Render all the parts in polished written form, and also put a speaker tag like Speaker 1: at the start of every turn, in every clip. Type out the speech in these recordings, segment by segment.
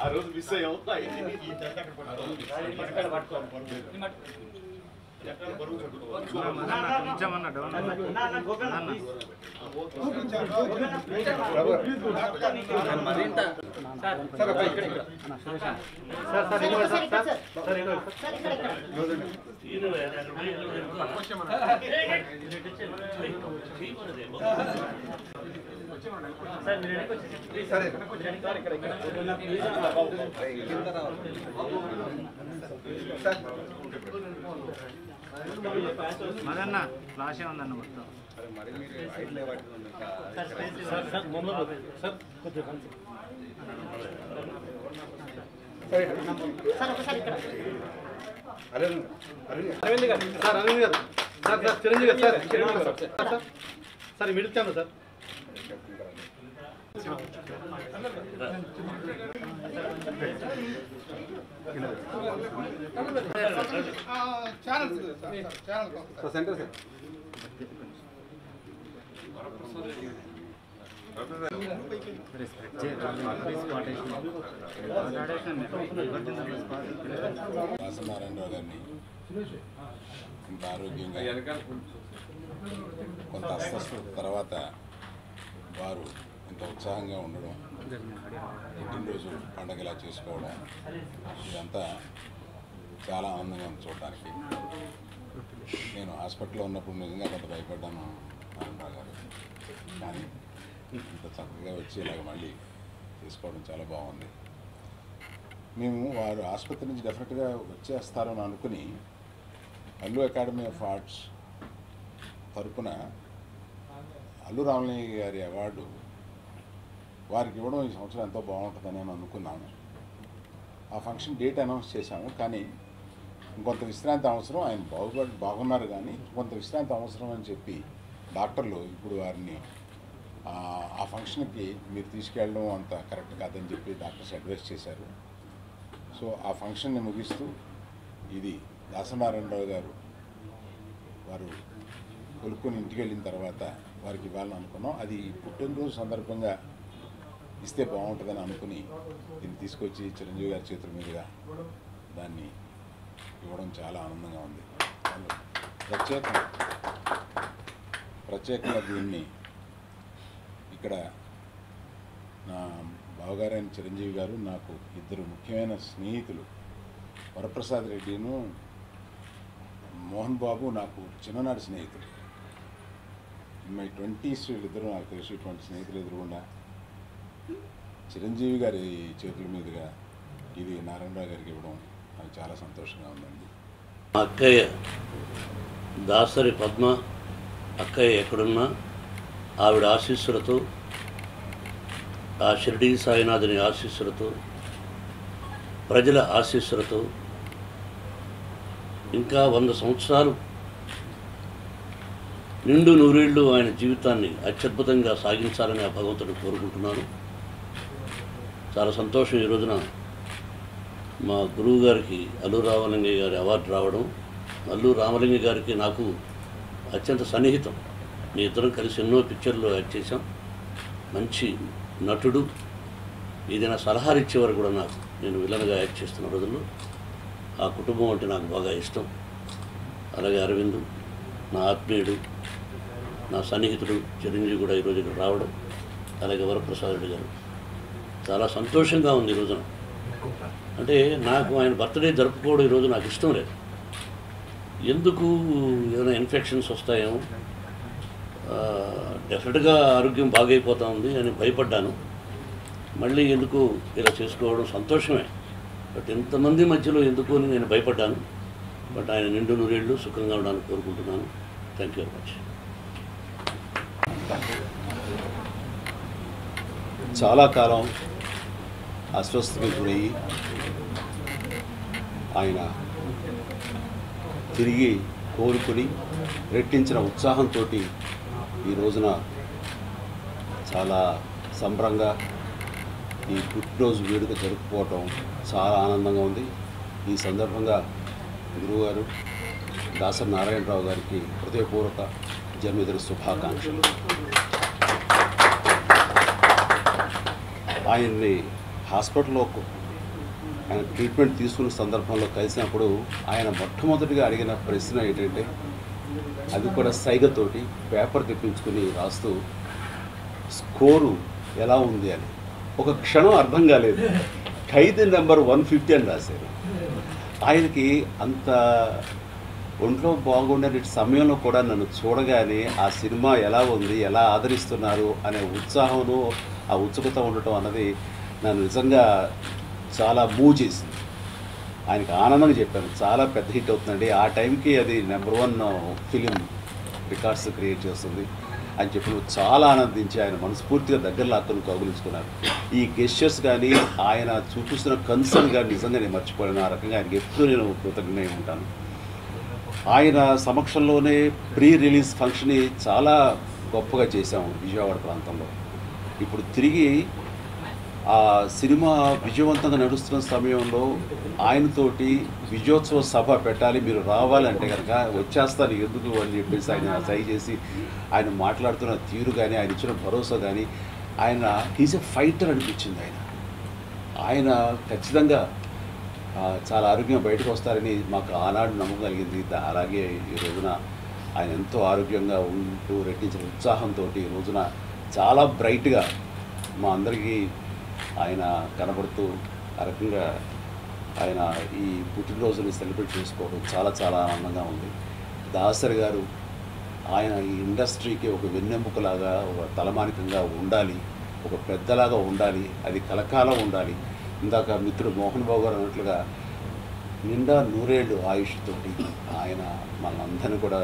Speaker 1: ఆ రోజు మిస్ అయ్యాం.
Speaker 2: మదన్న ఫ్లాషే ఉందన్న మొత్తం.
Speaker 1: అరవింద్ గారు సార్, అరవింద్ గారు sir, sir Chiranjeevi garu sir, sir మిడుతాను సార్. సెంటర్ సార్
Speaker 3: నారాయణరావు గారిని ఇంత ఆరోగ్యంగా కొంత అస్వస్థత తర్వాత వారు ఇంత ఉత్సాహంగా ఉండడం, పుట్టినరోజు పండగలా చేసుకోవడం, ఇదంతా చాలా ఆనందంగా ఉంది చూడడానికి. నేను హాస్పిటల్లో ఉన్నప్పుడు నిజంగా కొంత భయపడ్డాను నారాయణరావు గారు, కానీ ఇంత చక్కగా వచ్చి ఇలాగ మళ్ళీ తీసుకోవడం చాలా బాగుంది. మేము వారు ఆసుపత్రి నుంచి డెఫినెట్గా వచ్చేస్తారని అనుకుని అల్లు అకాడమీ ఆఫ్ ఆర్ట్స్ తరపున అల్లు రామలింగ గారి అవార్డు వారికి ఇవ్వడం ఈ సంవత్సరం ఎంతో బాగుంటుందని నేను అనుకున్నాను. ఆ ఫంక్షన్ డేట్ అనౌన్స్ చేశాము, కానీ ఇంకొంత విశ్రాంతి అవసరం, ఆయన బాగున్నారు కానీ కొంత విశ్రాంతి అవసరం అని చెప్పి డాక్టర్లు ఇప్పుడు వారిని ఆ ఫంక్షన్కి మీరు తీసుకెళ్ళడం అంత కరెక్ట్ కాదని చెప్పి డాక్టర్స్ అడ్వైస్ చేశారు. సో ఆ ఫంక్షన్ని ముగిస్తూ ఇది దాసనారాయణరావు గారు వారు కొలుక్కొని ఇంటికి వెళ్ళిన తర్వాత వారికి ఇవ్వాలని అనుకున్నాం. అది పుట్టినరోజు సందర్భంగా ఇస్తే బాగుంటుందని అనుకుని దీన్ని తీసుకొచ్చి చిరంజీవి గారి చేతుల మీదుగా దాన్ని ఇవ్వడం చాలా ఆనందంగా ఉంది. ప్రత్యేకంగా దీన్ని ఇక్కడ నా బావగారైన చిరంజీవి గారు, నాకు ఇద్దరు ముఖ్యమైన స్నేహితులు వరప్రసాద్ రెడ్డిను మోహన్ బాబు నాకు చిన్ననాటి స్నేహితులు. మై 20s వీళ్ళిద్దరూ నాకు తెలిసి 20 స్నేహితులు ఎదురుగుండా చిరంజీవి గారి చేతుల మీదుగా ఇది నారాయణరావు గారికి ఇవ్వడం నాకు చాలా సంతోషంగా ఉందండి.
Speaker 4: అక్కయ్య దాసరి పద్మ అక్కయ్య ఎక్కడున్నా ఆవిడ ఆశీస్సులతో, ఆ షిరిడీ సాయినాథుని ఆశీస్సులతో, ప్రజల ఆశీస్సులతో ఇంకా 100 సంవత్సరాలు నిండు నూరేళ్లు ఆయన జీవితాన్ని అత్యద్భుతంగా సాగించాలని ఆ భగవంతుడు కోరుకుంటున్నాను. చాలా సంతోషం ఈ రోజున మా గురువు గారికి అల్లు రామలింగయ్య గారి అవార్డు రావడం. అల్లు రామలింగయ్య గారికి నాకు అత్యంత సన్నిహితం. మీ ఇద్దరం కలిసి ఎన్నో పిక్చర్లో యాక్ట్ చేశాం. మంచి నటుడు. ఏదైనా సలహాలు ఇచ్చేవారు కూడా నాకు, నేను విలన్గా యాక్ట్ చేస్తున్న రోజుల్లో. ఆ కుటుంబం అంటే నాకు బాగా ఇష్టం. అలాగే అరవింద్ నా ఆత్మీయుడు, నా సన్నిహితుడు. చిరంజీవి కూడా ఈరోజు ఇక్కడ రావడం, అలాగే వరప్రసాద్ రెడ్డి గారు. చాలా సంతోషంగా ఉంది ఈ రోజున. అంటే నాకు ఆయన బర్త్డే జరుపుకోవడం ఈరోజు నాకు ఇష్టం లేదు. ఎందుకు ఏదైనా ఇన్ఫెక్షన్స్ వస్తాయేమో, డెఫినెట్గా ఆరోగ్యం బాగైపోతూ ఉంది అని భయపడ్డాను. మళ్ళీ ఎందుకు ఇలా చేసుకోవడం సంతోషమే, బట్ ఇంతమంది మధ్యలో ఎందుకు అని నేను భయపడ్డాను. బట్ ఆయన నిండు నూరేళ్ళు సుఖంగా ఉండాలని కోరుకుంటున్నాను. Thank you very much.
Speaker 5: చాలా కాలం అస్వస్థతకి గురయ్యి ఆయన తిరిగి కోలుకొని రెట్టించిన ఉత్సాహంతో ఈ రోజున చాలా సంబరంగా ఈ పుట్టినరోజు వేడుక జరుపుకోవటం చాలా ఆనందంగా ఉంది. ఈ సందర్భంగా గురువుగారు దాసరి నారాయణరావు గారికి హృదయపూర్వక జన్మదిన శుభాకాంక్షలు. ఆయన్ని హాస్పిటల్లో ఆయన ట్రీట్మెంట్ తీసుకున్న సందర్భంలో కలిసినప్పుడు ఆయన మొట్టమొదటిగా అడిగిన ప్రశ్న ఏంటంటే, అది కూడా సైగతోటి పేపర్ తెప్పించుకుని రాస్తూ స్కోరు ఎలా ఉంది అని. ఒక క్షణం అర్థం కాలేదు. ఖైదీ నెంబర్ 150 అని రాశారు. ఆయనకి అంత ఒంట్లో బాగుండే సమయంలో కూడా నన్ను చూడగానే ఆ సినిమా ఎలా ఉంది, ఎలా ఆదరిస్తున్నారు అనే ఉత్సాహంలో ఆ ఉత్సుకత ఉండటం అన్నది నన్ను నిజంగా చాలా మూవ్ చేసింది. ఆయనకి ఆనందంగా చెప్పాను, చాలా పెద్ద హిట్ అవుతుందండి, ఆ టైంకి అది నెంబర్ 1 ఫిలిం రికార్డ్స్ క్రియేట్ చేస్తుంది అని చెప్పి చాలా ఆనందించి ఆయన మనస్ఫూర్తిగా దగ్గర లాక్కుని కౌగులించుకున్నారు. ఈ గెస్చర్స్ కానీ ఆయన చూపిస్తున్న కన్సర్న్ కానీ నిజంగా నేను మర్చిపోయాను. ఆ రకంగా ఆయనకి ఎప్పుడూ నేను కృతజ్ఞ ఉంటాను. ఆయన సమక్షంలోనే ప్రీ రిలీజ్ ఫంక్షన్ చాలా గొప్పగా చేశాము విజయవాడ ప్రాంతంలో. ఇప్పుడు తిరిగి ఆ సినిమా విజయవంతంగా నడుస్తున్న సమయంలో ఆయనతోటి విజయోత్సవ సభ పెట్టాలి, మీరు రావాలంటే కనుక వచ్చేస్తాను ఎందుకు అని చెప్పేసి ఆయన సై చేసి ఆయన మాట్లాడుతున్న తీరు కానీ ఆయన ఇచ్చిన భరోసా కానీ ఆయన హీజ్ ఎ ఫైటర్ అనిపించింది. ఆయన ఖచ్చితంగా చాలా ఆరోగ్యంగా బయటకు వస్తారని మాకు ఆనాడు నమ్మకం కలిగింది. అలాగే ఈ రోజున ఆయన ఎంతో ఆరోగ్యంగా ఉంటూ రెట్టించిన ఉత్సాహంతో ఈ రోజున చాలా బ్రైట్గా మా అందరికీ ఆయన కనబడుతూ ఆ రకంగా ఆయన ఈ పుట్టినరోజుని సెలబ్రేట్ చేసుకోవడం చాలా చాలా ఆనందంగా ఉంది. దాసరి గారు ఆయన ఈ ఇండస్ట్రీకి ఒక వెన్నెముకలాగా, ఒక తలమానికంగా ఉండాలి, ఒక పెద్దలాగా ఉండాలి, అది కలకాలం ఉండాలి. ఇందాక మిత్రుడు మోహన్ బాబు గారు అన్నట్లుగా నిండా 100 ఏళ్ళు ఆయుష్తోటి ఆయన మనందరినీ కూడా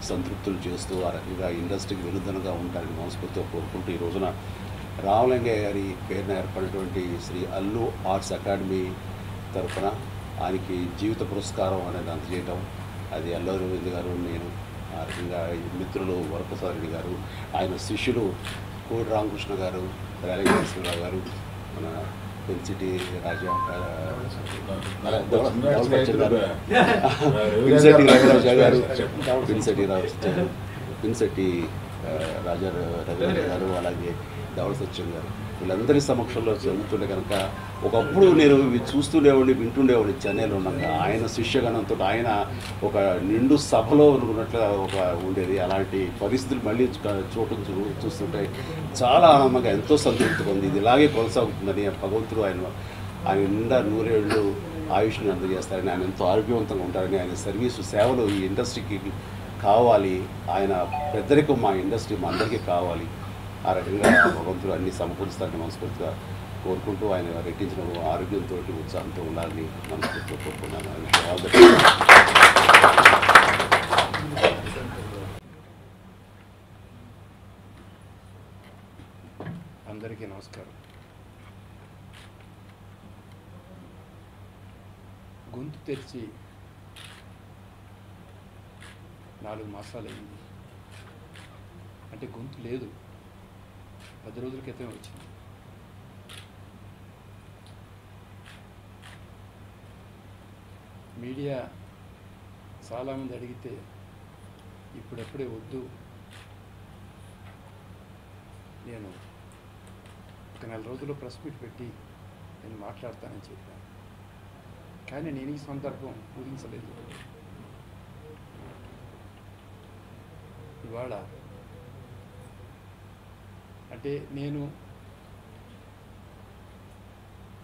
Speaker 5: సంతృప్తులు చేస్తూ ఆ రకంగా ఇండస్ట్రీకి వెనుదనగా ఉంటారని మనస్ఫూర్తిగా కోరుకుంటూ ఈ రోజున రామలింగయ్య గారి పేరున ఏర్పడినటువంటి శ్రీ అల్లు ఆర్ట్స్ అకాడమీ తరఫున ఆయనకి జీవిత పురస్కారం అనేది అందజేయటం, అది అల్లు అరవింద్ గారు, నేను, ఆ రకంగా మిత్రులు వరప్రసాద్ రెడ్డి గారు, ఆయన శిష్యులు కోడి రామకృష్ణ గారు, రామకృష్ణరావు గారు, మన పెన్సిటీ రాజా పిన్సెట్టి రాజరాజా గారు, పిన్సెట్టి రాజా రవీంద్ర గారు, అలాగే ధవళ సత్యం గారు, వీళ్ళందరి సమక్షంలో చదువుతుండే కనుక ఒకప్పుడు నేను చూస్తుండేవాడిని, వింటుండేవాడిని చెన్నైలో ఉన్నాక. ఆయన శిష్యగణంతో ఆయన ఒక నిండు సభలో ఉన్నట్లుగా ఒక ఉండేది. అలాంటి పరిస్థితులు మళ్ళీ చూస్తుంటే చాలా ఆనందంగా, ఎంతో సంతృప్తిగా ఉంది. ఇది ఇలాగే కొనసాగుతుందని భగవంతుడు ఆయన నిండా 100 ఏళ్ళు ఆయుష్ని అందజేస్తారని, ఆయన ఎంతో ఆరోగ్యవంతంగా ఉంటారని, ఆయన సర్వీసు సేవలు ఈ ఇండస్ట్రీకి కావాలి, ఆయన పెద్దరికం మా ఇండస్ట్రీ మా అందరికీ కావాలి. ఆ రకంగా భగవంతుడు అన్ని సమకూరుస్తారని మనస్ఫూర్తిగా కోరుకుంటూ ఆయన రెట్టించిన ఆరోగ్యంతో ఉత్సాహంతో ఉండాలని మనస్ఫూర్తిగా కోరుకున్నాను.
Speaker 6: అందరికీ నమస్కారం. గొంతు తెరిచి 4 మాసాలైంది. అంటే గొంతు లేదు, 10 రోజుల క్రితం వచ్చింది. మీడియా చాలామంది అడిగితే ఇప్పుడెప్పుడే వద్దు, నేను ఒక 4 రోజుల్లో ప్రెస్ మీట్ పెట్టి నేను మాట్లాడతానని చెప్పాను. కానీ నేను ఈ సందర్భం ఊహించలేదు. ఇవాళ అంటే నేను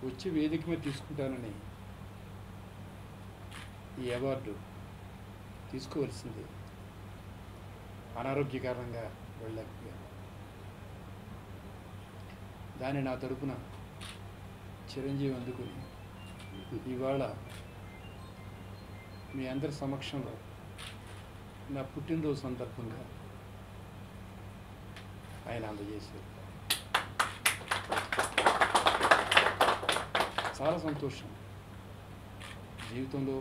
Speaker 6: వచ్చి వేదిక మీద తీసుకుంటానని ఈ అవార్డు తీసుకోవాల్సింది అనారోగ్య కారణంగా వెళ్ళలేకపోయాను. దాన్ని నా తరపున చిరంజీవి అందుకుని ఇవాళ మీ అందరి సమక్షంలో నా పుట్టినరోజు సందర్భంగా ఆయన అందజేశారు. చాలా సంతోషం. జీవితంలో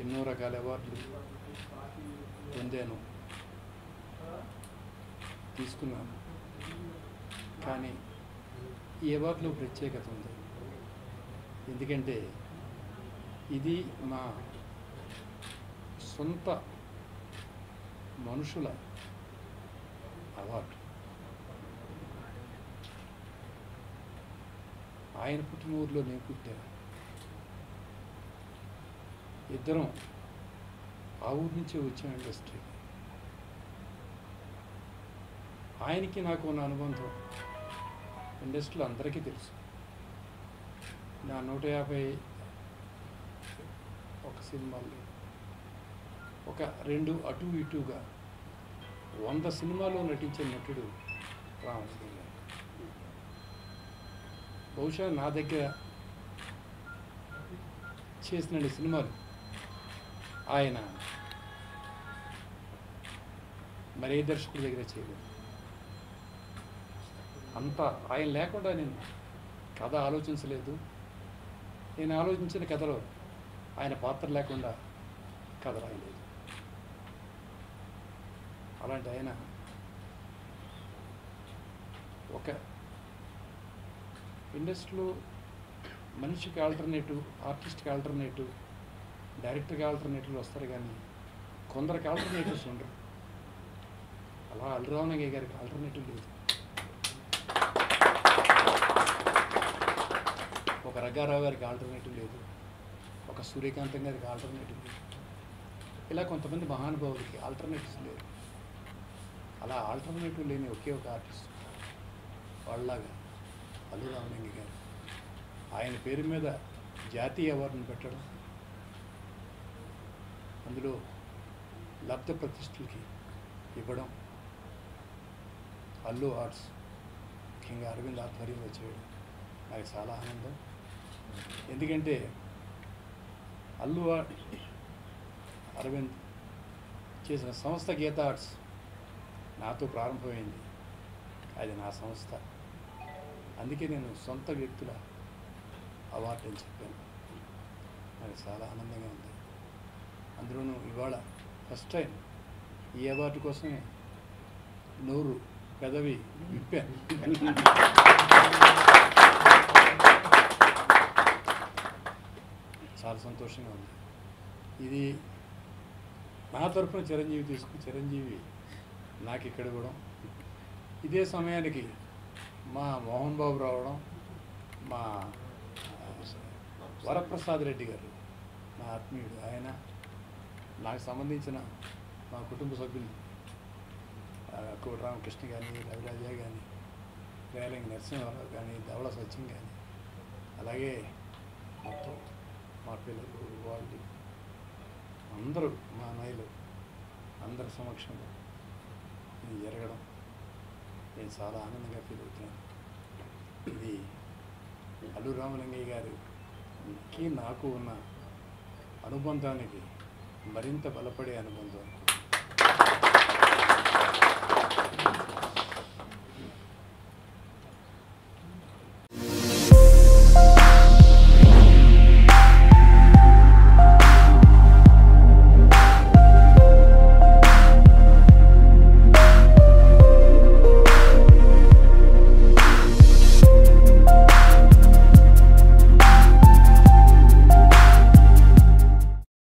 Speaker 6: ఎన్నో రకాల అవార్డులు పొందాను, తీసుకున్నాను. కానీ ఈ అవార్డులో ప్రత్యేకత ఉంది. ఎందుకంటే ఇది మా సొంత మనుషుల అవార్డు. ఆయన పుట్టిన ఊరిలో నేను పుట్టాను. ఇద్దరం ఆ ఊరి నుంచే వచ్చాం ఇండస్ట్రీ. ఆయనకి నాకు ఉన్న అనుబంధం ఇండస్ట్రీలో అందరికీ తెలుసు. నా 151 సినిమాల్లో ఒక 2 అటు ఇటుగా 100 సినిమాల్లో నటించిన నటుడు రామచంద్ర గారు. బహుశా నా దగ్గర చేసిన సినిమాలు ఆయన మరే దర్శకుడి దగ్గర చేయలేదు. అంతా ఆయన లేకుండా నేను కథ ఆలోచించలేదు. నేను ఆలోచించిన కథలో ఆయన పాత్ర లేకుండా కథ రాయలేదు. అలాంటి ఆయన ఒక ఇండస్ట్రీలో మనిషికి ఆల్టర్నేటివ్, ఆర్టిస్ట్కి ఆల్టర్నేటివ్, డైరెక్టర్కి ఆల్టర్నేటివ్లు వస్తారు, కానీ కొందరికి ఆల్టర్నేటివ్స్ ఉండరు. అలా అల్లురామలింగయ్య గారికి ఆల్టర్నేటివ్ లేదు. ఒక రంగారావు గారికి ఆల్టర్నేటివ్ లేదు. ఒక సూర్యకాంతం గారికి ఆల్టర్నేటివ్ లేదు. ఇలా కొంతమంది మహానుభావులకి ఆల్టర్నేటివ్స్ లేదు. అలా ఆల్టర్నేటివ్ లేని ఒకే ఒక ఆర్టిస్ట్ వాళ్ళలాగా అల్లురామలింగయ్య గారు. ఆయన పేరు మీద జాతీయ అవార్డును పెట్టడం, అందులో లబ్ధ ప్రతిష్ఠలకి ఇవ్వడం, అల్లు ఆర్ట్స్ ముఖ్యంగా అరవింద్ ఆధ్వర్యంలో చేయడం నాకు చాలా ఆనందం. ఎందుకంటే అల్లు అరవింద్ చేసిన సంస్థ గీత ఆర్ట్స్ నాతో ప్రారంభమైంది. అది నా సంస్థ. అందుకే నేను సొంత వ్యక్తుల అవార్డు అని చెప్పాను. నాకు చాలా ఆనందంగా ఉంది. అందులోనూ ఇవాళ ఫస్ట్ టైం ఈ అవార్డు కోసమే నోరు పెదవి విప్పాను. చాలా సంతోషంగా ఉంది. ఇది నా తరఫున చిరంజీవి నాకు ఇక్కడ ఇవ్వడం, ఇదే సమయానికి మా మోహన్ బాబు రావడం, మా వరప్రసాద్ రెడ్డి గారు నా ఆత్మీయుడు, ఆయన నాకు సంబంధించిన మా కుటుంబ సభ్యులు కోటి రామకృష్ణ కానీ, రవిరాజ కానీ, రేలంగి నరసింహారావు కానీ, ధవళ సత్యం కానీ, అలాగే మొత్తం మా పిల్లలు వాళ్ళు అందరూ మా అన్నయ్యలు అందరి సమక్షంలో ఇది జరగడం నేను చాలా ఆనందంగా ఫీల్ అవుతున్నాను. ఇది అల్లు రామలింగయ్య గారికి నాకు ఉన్న అనుబంధానికి మరింత బలపడే అనుబంధం.